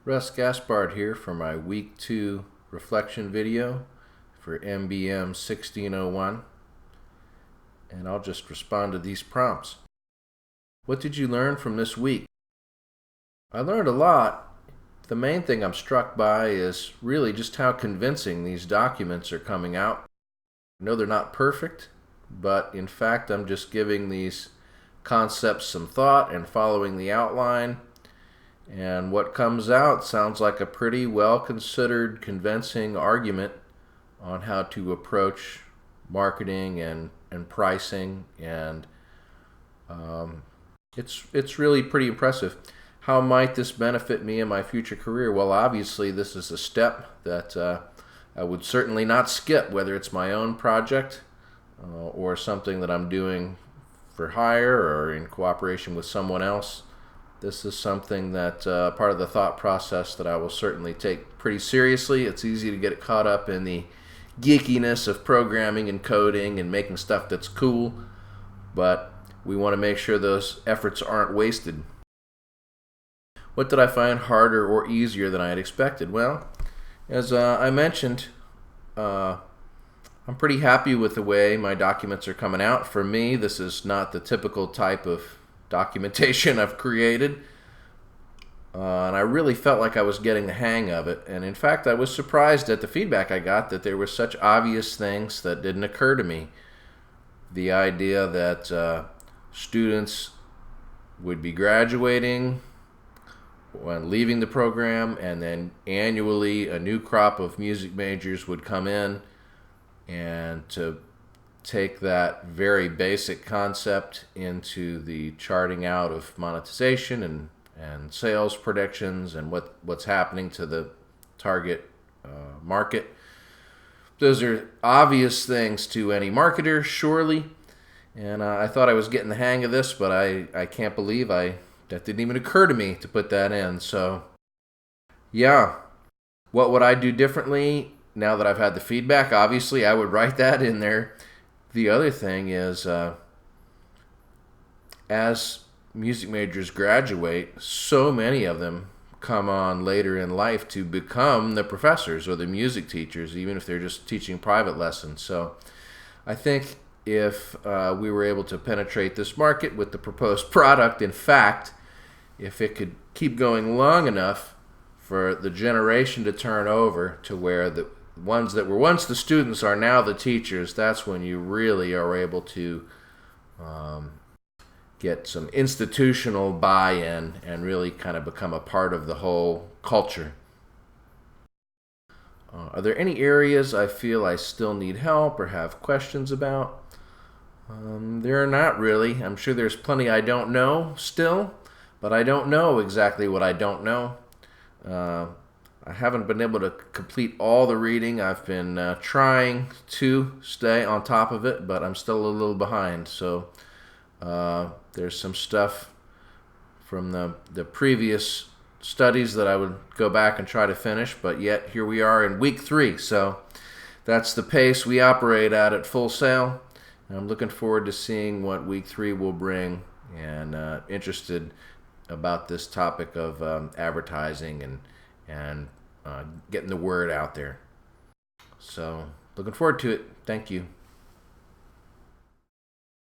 Russ Gaspard here for my Week 2 reflection video for MBM 1601, and I'll just respond to these prompts. What did you learn from this week? I learned a lot. The main thing I'm struck by is really just how convincing these documents are coming out. I know they're not perfect, but in fact I'm just giving these concepts some thought and following the outline. And what comes out sounds like a pretty well-considered, convincing argument on how to approach marketing and pricing, and it's really pretty impressive. How might this benefit me in my future career? Well, obviously this is a step that I would certainly not skip, whether it's my own project or something that I'm doing for hire or in cooperation with someone else. This is something that part of the thought process that I will certainly take pretty seriously. It's easy to get caught up in the geekiness of programming and coding and making stuff that's cool, but we want to make sure those efforts aren't wasted. What did I find harder or easier than I had expected? Well, as I mentioned, I'm pretty happy with the way my documents are coming out. For me, this is not the typical type of documentation I've created, and I really felt like I was getting the hang of it. And in fact, I was surprised at the feedback I got that there were such obvious things that didn't occur to me. The idea that students would be graduating when leaving the program, and then annually a new crop of music majors would come in, and to take that very basic concept into the charting out of monetization and sales predictions and what's happening to the target market. Those are obvious things to any marketer, surely, and I thought I was getting the hang of this, but I can't believe that didn't even occur to me to put that in. So yeah, what would I do differently now that I've had the feedback? Obviously I would write that in there. The other thing is, as music majors graduate, so many of them come on later in life to become the professors or the music teachers, even if they're just teaching private lessons. So I think if we were able to penetrate this market with the proposed product, in fact, if it could keep going long enough for the generation to turn over to where the ones that were once the students are now the teachers, that's when you really are able to get some institutional buy-in and really kind of become a part of the whole culture. Are there any areas I feel I still need help or have questions about? There are not really. I'm sure there's plenty I don't know still, but I don't know exactly what I don't know. I haven't been able to complete all the reading. I've been trying to stay on top of it, but I'm still a little behind. So there's some stuff from the previous studies that I would go back and try to finish, but yet here we are in week 3. So that's the pace we operate at Full Sail. And I'm looking forward to seeing what week 3 will bring, and interested about this topic of advertising and getting the word out there. So looking forward to it. Thank you.